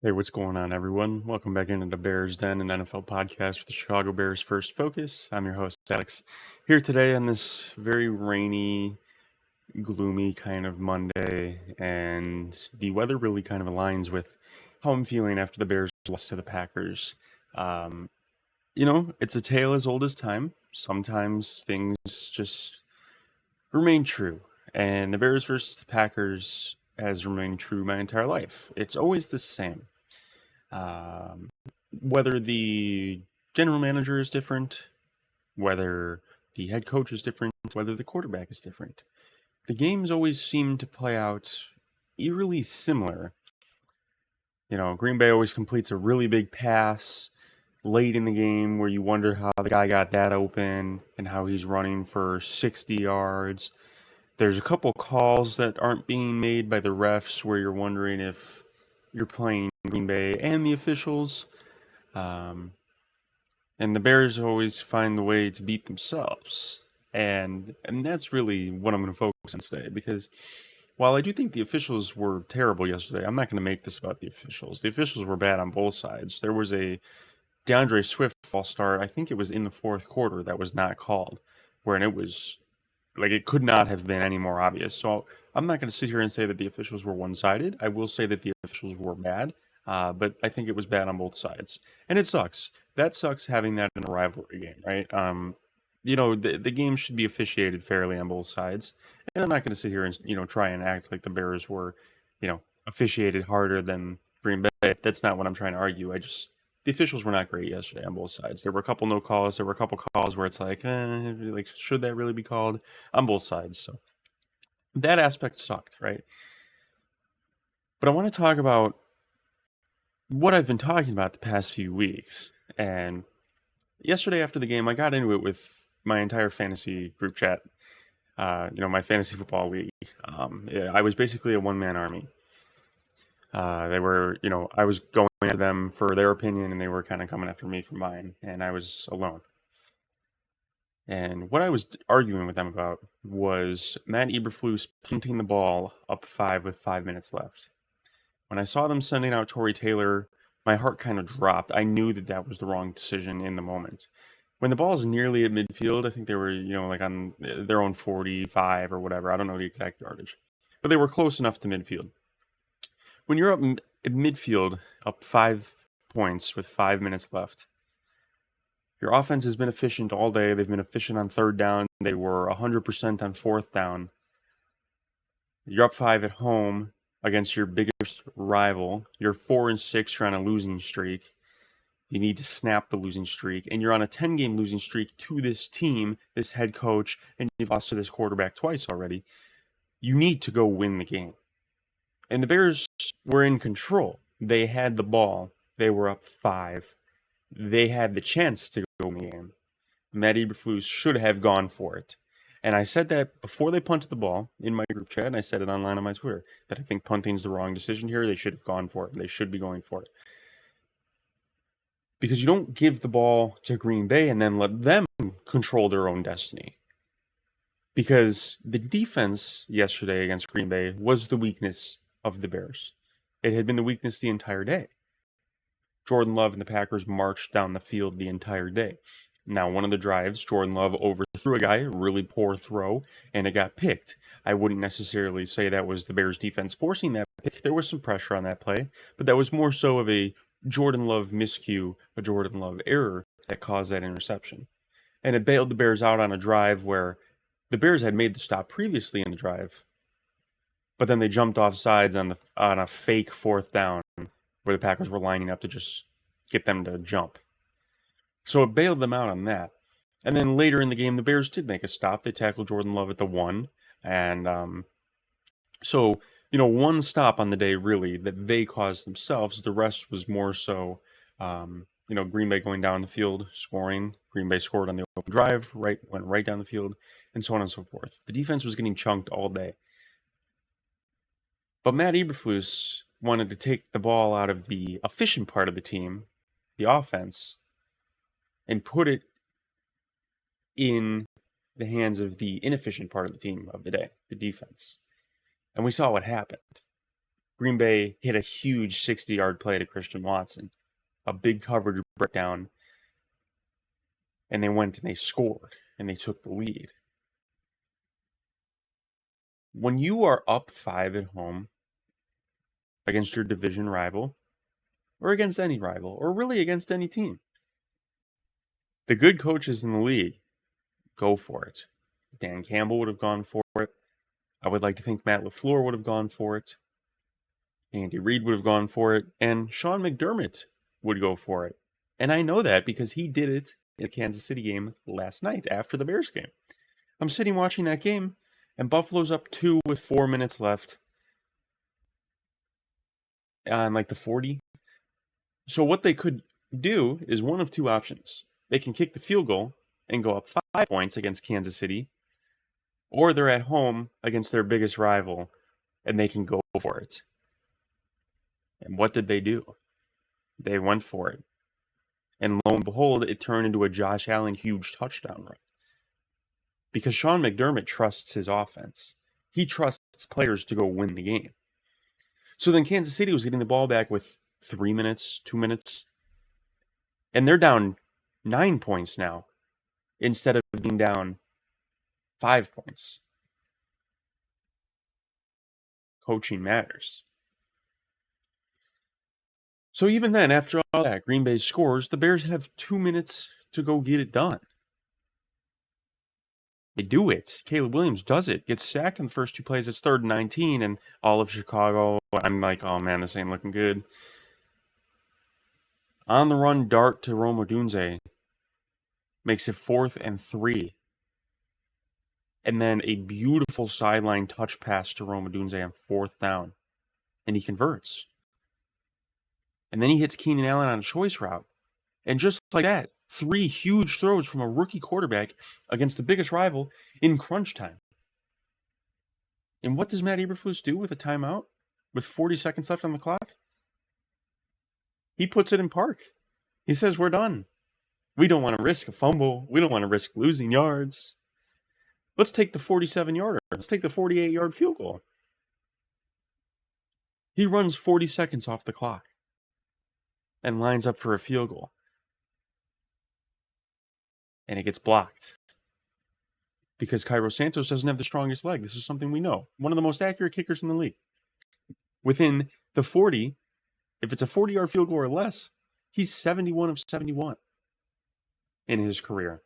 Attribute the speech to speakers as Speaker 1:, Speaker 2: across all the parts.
Speaker 1: Hey, what's going on, everyone? Welcome back into the Bears Den, an NFL podcast with the Chicago Bears First Focus. I'm your host, Alex, here today on this very rainy, gloomy kind of Monday, and the weather really kind of aligns with how I'm feeling after the Bears lost to the Packers. Um, it's a tale as old as time. Sometimes things just remain true, and the Bears versus the Packers has remained true my entire life. It's always the same. Um, whether the general manager is different, whether the head coach is different, whether the quarterback is different, the games always seem to play out eerily similar. Green Bay always completes a really big pass late in the game where you wonder how the guy got that open and how he's running for 60 yards. There's a couple calls that aren't being made by the refs where you're wondering if you're playing Green Bay and the officials. Um, and the Bears always find the way to beat themselves. And that's really what I'm going to focus on today, because while I do think the officials were terrible yesterday, I'm not going to make this about the officials. The officials were bad on both sides. There was a DeAndre Swift false start, I think it was in the fourth quarter, that was not called, where it was like it could not have been any more obvious. So I'm not going to sit here and say that the officials were one-sided. I will say that the officials were bad, but I think it was bad on both sides, and it sucks. That sucks having that in a rivalry game, right? The game should be officiated fairly on both sides, and I'm not going to sit here and try and act like the Bears were, officiated harder than Green Bay. That's not what I'm trying to argue. The officials were not great yesterday on both sides. There were a couple no calls. There were a couple calls where it's like should that really be called on both sides? So that aspect sucked, right? But I want to talk about what I've been talking about the past few weeks. And yesterday after the game, I got into it with my entire fantasy group chat. My fantasy football league. Yeah, I was basically a one-man army. They were, I was going after them for their opinion, and they were kind of coming after me for mine, and I was alone. And what I was arguing with them about was Matt Eberflus punting the ball up 5 with 5 minutes left. When I saw them sending out Torrey Taylor, my heart kind of dropped. I knew that that was the wrong decision in the moment. When the ball is nearly at midfield, I think they were, like on their own 45 or whatever. I don't know the exact yardage, but they were close enough to midfield. When you're up at midfield, up 5 points with 5 minutes left, your offense has been efficient all day. They've been efficient on third down. They were 100% on fourth down. You're up 5 at home against your biggest rival. You're 4-6. You're on a losing streak. You need to snap the losing streak. And you're on a 10-game losing streak to this team, this head coach, and you've lost to this quarterback twice already. You need to go win the game. And the Bears were in control. They had the ball. They were up 5. They had the chance to go in the game. Matt Eberflus should have gone for it. And I said that before they punted the ball in my group chat, and I said it online on my Twitter, that I think punting's the wrong decision here. They should have gone for it. They should be going for it. Because you don't give the ball to Green Bay and then let them control their own destiny. Because the defense yesterday against Green Bay was the weakness of the Bears. It had been the weakness the entire day. Jordan Love and the Packers marched down the field the entire day. Now, one of the drives, Jordan Love overthrew a guy, really poor throw, and it got picked. I wouldn't necessarily say that was the Bears' defense forcing that pick. There was some pressure on that play, but that was more so of a Jordan Love miscue, a Jordan Love error that caused that interception. And it bailed the Bears out on a drive where the Bears had made the stop previously in the drive, but then they jumped off sides on a fake fourth down where the Packers were lining up to just get them to jump. So it bailed them out on that. And then later in the game, the Bears did make a stop. They tackled Jordan Love at the 1. And so, one stop on the day, really, that they caused themselves. The rest was more so, Green Bay going down the field, scoring. Green Bay scored on the open drive, went right down the field, and so on and so forth. The defense was getting chunked all day. But Matt Eberflus wanted to take the ball out of the efficient part of the team, the offense, and put it in the hands of the inefficient part of the team of the day, the defense. And we saw what happened. Green Bay hit a huge 60-yard play to Christian Watson, a big coverage breakdown, and they went and they scored, and they took the lead. When you are up 5 at home against your division rival, or against any rival, or really against any team, the good coaches in the league go for it. Dan Campbell would have gone for it. I would like to think Matt LaFleur would have gone for it. Andy Reid would have gone for it. And Sean McDermott would go for it. And I know that because he did it in the Kansas City game last night after the Bears game. I'm sitting watching that game, and Buffalo's up 2 with 4 minutes left on like the 40. So what they could do is one of two options. They can kick the field goal and go up 5 points against Kansas City, or they're at home against their biggest rival and they can go for it. And what did they do? They went for it. And lo and behold, it turned into a Josh Allen huge touchdown run. Because Sean McDermott trusts his offense. He trusts players to go win the game. So then Kansas City was getting the ball back with 3 minutes, 2 minutes. And they're down 9 points now instead of being down 5 points. Coaching matters. So even then, after all that, Green Bay scores, the Bears have 2 minutes to go get it done. They do it. Caleb Williams does it. Gets sacked in the first 2 plays. It's 3rd and 19, and all of Chicago, I'm like, oh man, this ain't looking good. On the run dart to Rome Odunze makes it 4th and 3. And then a beautiful sideline touch pass to Rome Odunze on 4th down. And he converts. And then he hits Keenan Allen on a choice route. And just like that, 3 huge throws from a rookie quarterback against the biggest rival in crunch time. And what does Matt Eberflus do with a timeout with 40 seconds left on the clock? He puts it in park. He says, we're done. We don't want to risk a fumble. We don't want to risk losing yards. Let's take the 47-yarder. Let's take the 48-yard field goal. He runs 40 seconds off the clock and lines up for a field goal. And it gets blocked. Because Cairo Santos doesn't have the strongest leg. This is something we know. One of the most accurate kickers in the league. Within the 40, if it's a 40-yard field goal or less, he's 71 of 71 in his career.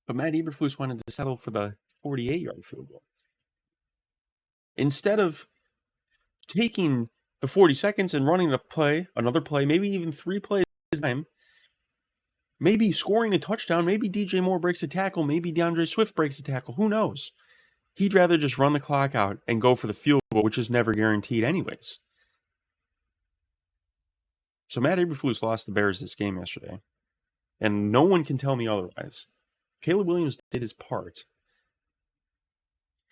Speaker 1: But Matt Eberflus wanted to settle for the 48-yard field goal. Instead of taking the 40 seconds and running a play, another play, maybe even 3 plays at a time, maybe scoring a touchdown, maybe DJ Moore breaks a tackle, maybe DeAndre Swift breaks a tackle, who knows? He'd rather just run the clock out and go for the field goal, which is never guaranteed anyways. So Matt Eberflus lost the Bears this game yesterday, and no one can tell me otherwise. Caleb Williams did his part.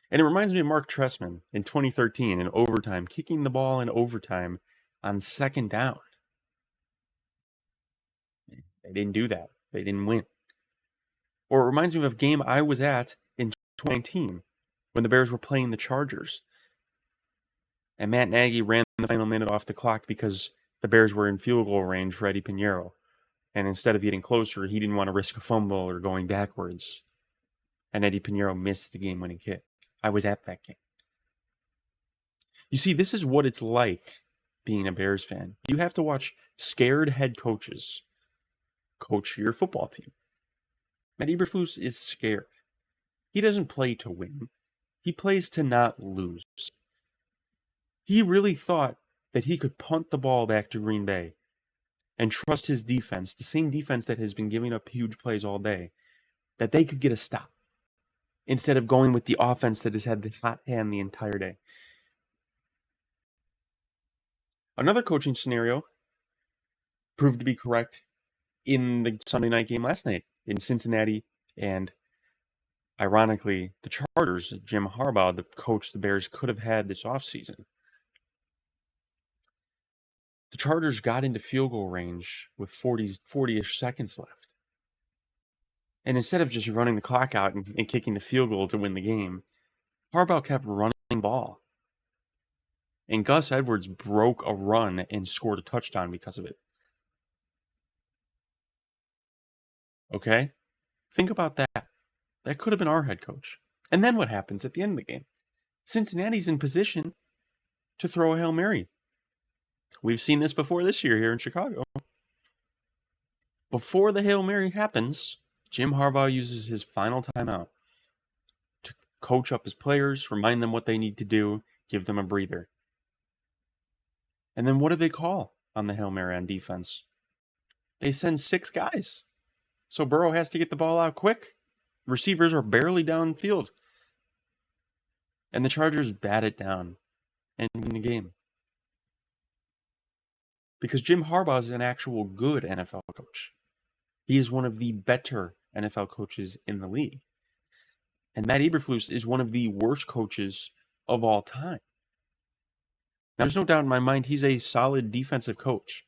Speaker 1: And it reminds me of Mark Trestman in 2013 in overtime, kicking the ball in overtime on 2nd down. They didn't do that. They didn't win. Or it reminds me of a game I was at in 2019 when the Bears were playing the Chargers. And Matt Nagy ran the final minute off the clock because the Bears were in field goal range for Eddie Pinheiro. And instead of getting closer, he didn't want to risk a fumble or going backwards. And Eddie Pinheiro missed the game-winning kick. I was at that game. You see, this is what it's like being a Bears fan. You have to watch scared head coaches coach your football team. Matt Eberflus is scared. He doesn't play to win. He plays to not lose. He really thought that he could punt the ball back to Green Bay and trust his defense, the same defense that has been giving up huge plays all day, that they could get a stop instead of going with the offense that has had the hot hand the entire day. Another coaching scenario proved to be correct in the Sunday night game last night in Cincinnati, and ironically, the Chargers, Jim Harbaugh, the coach the Bears could have had this offseason. The Chargers got into field goal range with 40-ish seconds left. And instead of just running the clock out and kicking the field goal to win the game, Harbaugh kept running the ball. And Gus Edwards broke a run and scored a touchdown because of it. Okay? Think about that. That could have been our head coach. And then what happens at the end of the game? Cincinnati's in position to throw a Hail Mary. We've seen this before this year here in Chicago. Before the Hail Mary happens, Jim Harbaugh uses his final timeout to coach up his players, remind them what they need to do, give them a breather. And then what do they call on the Hail Mary on defense? They send 6 guys. So Burrow has to get the ball out quick. Receivers are barely downfield. And the Chargers bat it down and win the game. Because Jim Harbaugh is an actual good NFL coach. He is one of the better NFL coaches in the league. And Matt Eberflus is one of the worst coaches of all time. Now, there's no doubt in my mind he's a solid defensive coach.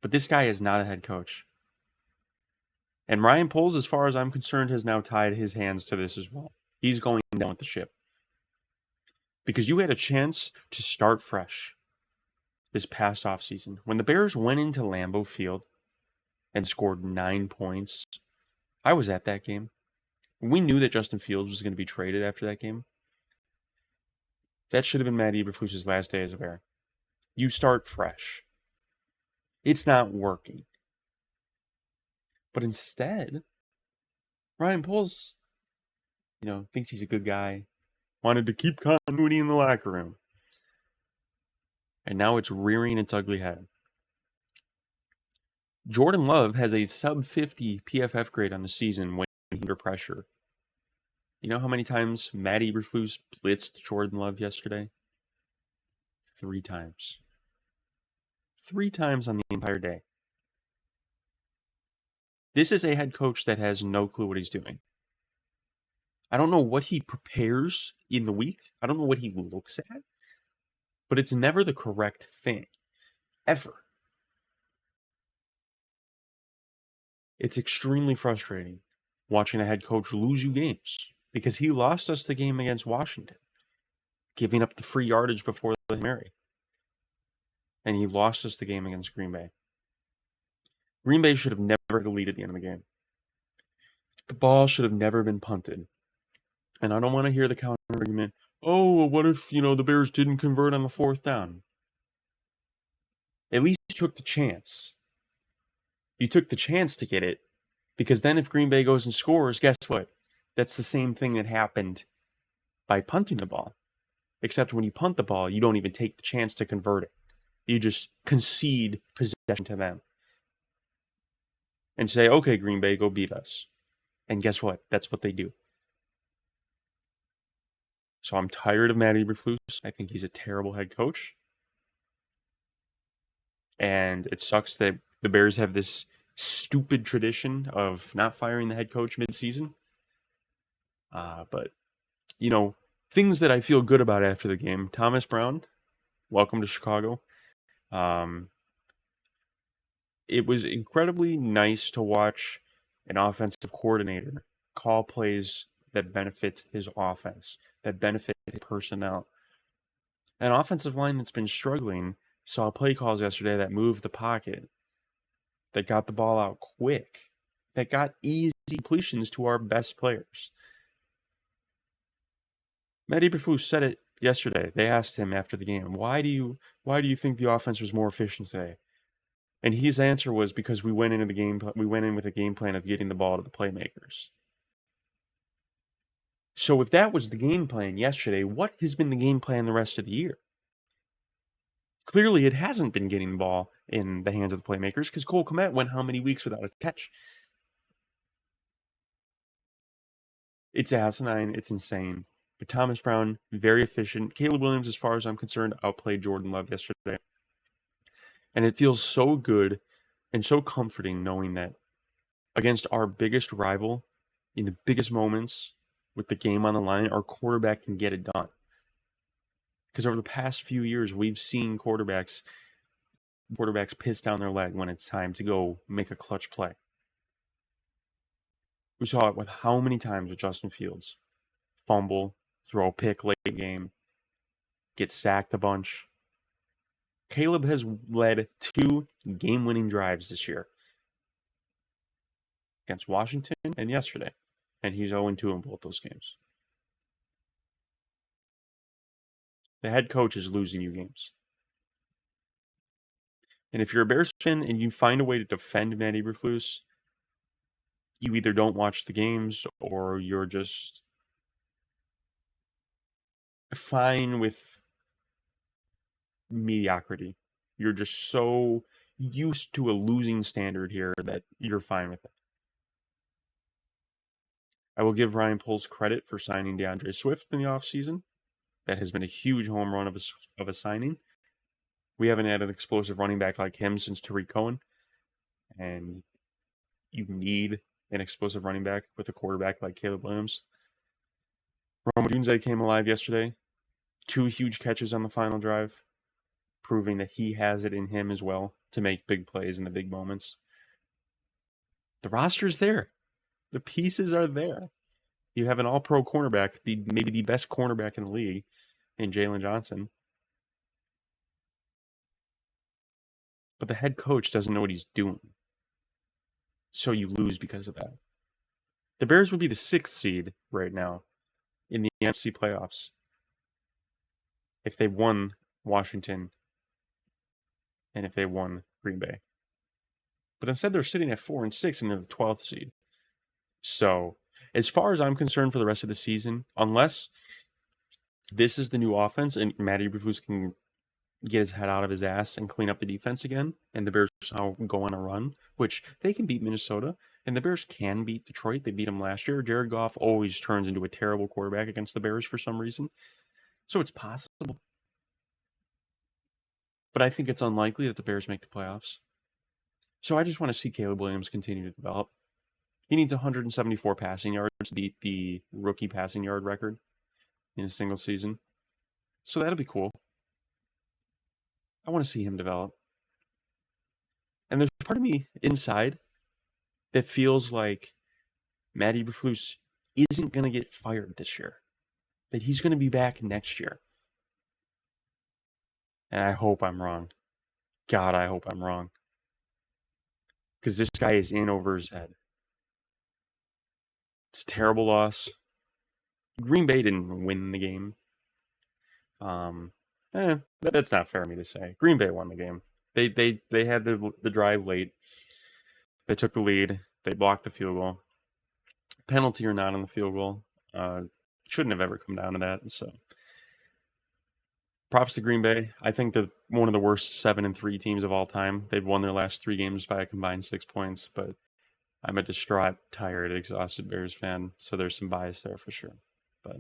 Speaker 1: But this guy is not a head coach. And Ryan Poles, as far as I'm concerned, has now tied his hands to this as well. He's going down with the ship. Because you had a chance to start fresh this past offseason. When the Bears went into Lambeau Field and scored 9 points, I was at that game. We knew that Justin Fields was going to be traded after that game. That should have been Matt Eberflus' last day as a Bear. You start fresh. It's not working. But instead, Ryan Poles, thinks he's a good guy, wanted to keep continuity in the locker room. And now it's rearing its ugly head. Jordan Love has a sub-50 PFF grade on the season when under pressure. You know how many times Matt Eberflus blitzed Jordan Love yesterday? 3 times. 3 times on the entire day. This is a head coach that has no clue what he's doing. I don't know what he prepares in the week. I don't know what he looks at. But it's never the correct thing. Ever. It's extremely frustrating watching a head coach lose you games. Because he lost us the game against Washington. Giving up the free yardage before the Mary. And he lost us the game against Green Bay. Green Bay should have never had a lead at the end of the game. The ball should have never been punted. And I don't want to hear the counter argument, oh, well, what if, the Bears didn't convert on the 4th down? At least you took the chance. You took the chance to get it. Because then if Green Bay goes and scores, guess what? That's the same thing that happened by punting the ball. Except when you punt the ball, you don't even take the chance to convert it. You just concede possession to them. And say, okay, Green Bay, go beat us. And guess what? That's what they do. So I'm tired of Matt Eberflus. I think he's a terrible head coach. And it sucks that the Bears have this stupid tradition of not firing the head coach mid-season. But, things that I feel good about after the game. Thomas Brown, welcome to Chicago. It was incredibly nice to watch an offensive coordinator call plays that benefit his offense, that benefit his personnel. An offensive line that's been struggling saw play calls yesterday that moved the pocket, that got the ball out quick, that got easy completions to our best players. Matt Eberflus said it yesterday. They asked him after the game, why do you think the offense was more efficient today? And his answer was because we went in with a game plan of getting the ball to the playmakers. So if that was the game plan yesterday, what has been the game plan the rest of the year? Clearly, it hasn't been getting the ball in the hands of the playmakers because Cole Kmet went how many weeks without a catch? It's asinine. It's insane. But Thomas Brown, very efficient. Caleb Williams, as far as I'm concerned, outplayed Jordan Love yesterday. And it feels so good and so comforting knowing that against our biggest rival, in the biggest moments, with the game on the line, our quarterback can get it done. Because over the past few years, we've seen quarterbacks piss down their leg when it's time to go make a clutch play. We saw it with how many times with Justin Fields. Fumble, throw a pick late game, get sacked a bunch. Caleb has led 2 game-winning drives this year against Washington and yesterday, and he's 0-2 in both those games. The head coach is losing you games. And if you're a Bears fan and you find a way to defend Matt Eberflus, you either don't watch the games or you're just fine with mediocrity. You're just so used to a losing standard here that you're fine with it. I will give Ryan Poles credit for signing DeAndre Swift in the offseason. That has been a huge home run of a signing. We haven't had an explosive running back like him since Tariq Cohen. And you need an explosive running back with a quarterback like Caleb Williams. Rome Odunze came alive yesterday. 2 huge catches on the final drive, proving that he has it in him as well to make big plays in the big moments. The roster's there. The pieces are there. You have an all-pro cornerback, maybe the best cornerback in the league, in Jalen Johnson. But the head coach doesn't know what he's doing. So you lose because of that. The Bears would be the 6th seed right now in the NFC playoffs if they won Washington and if they won Green Bay. But instead they're sitting at 4 and 6 and they're the 12th seed. So as far as I'm concerned for the rest of the season, unless this is the new offense and Matt Eberflus can get his head out of his ass and clean up the defense again, and the Bears now go on a run, which they can beat Minnesota, and the Bears can beat Detroit. They beat them last year. Jared Goff always turns into a terrible quarterback against the Bears for some reason. So it's possible. But I think it's unlikely that the Bears make the playoffs. So I just want to see Caleb Williams continue to develop. He needs 174 passing yards to beat the rookie passing yard record in a single season. So that'll be cool. I want to see him develop. And there's part of me inside that feels like Matt Eberflus isn't going to get fired this year. That he's going to be back next year. And I hope I'm wrong. God, I hope I'm wrong. Because this guy is in over his head. It's a terrible loss. Green Bay didn't win the game. That's not fair of me to say. Green Bay won the game. They had the drive late. They took the lead. They blocked the field goal. Penalty or not on the field goal. Shouldn't have ever come down to that. So props to Green Bay. I think they're one of the worst 7-3 teams of all time. They've won their last 3 games by a combined 6 points, but I'm a distraught, tired, exhausted Bears fan, so there's some bias there for sure. But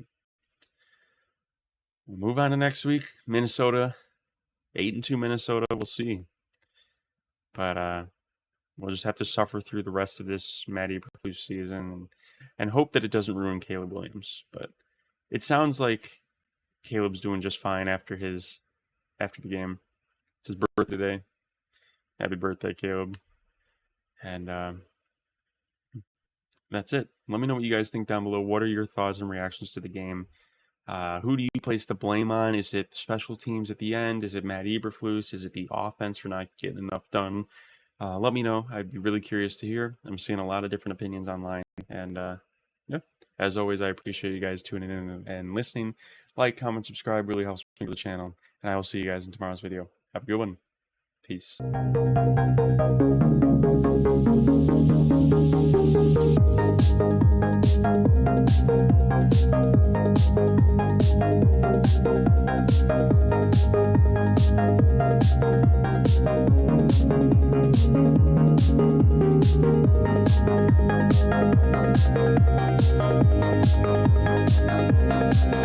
Speaker 1: we'll move on to next week. Minnesota, 8-2 Minnesota. We'll see. But we'll just have to suffer through the rest of this Matt Eberflus season and hope that it doesn't ruin Caleb Williams. But it sounds like Caleb's doing just fine after the game. It's his birthday today. Happy birthday, Caleb. And that's it. Let me know what you guys think down below. What are your thoughts and reactions to the game? Who do you place the blame on? Is it special teams at the end? Is it Matt Eberflus? Is it the offense for not getting enough done? Let me know. I'd be really curious to hear. I'm seeing a lot of different opinions online. And yeah, as always, I appreciate you guys tuning in and listening. Like, comment, subscribe really helps me with the channel. And I will see you guys in tomorrow's video. Have a good one. Peace.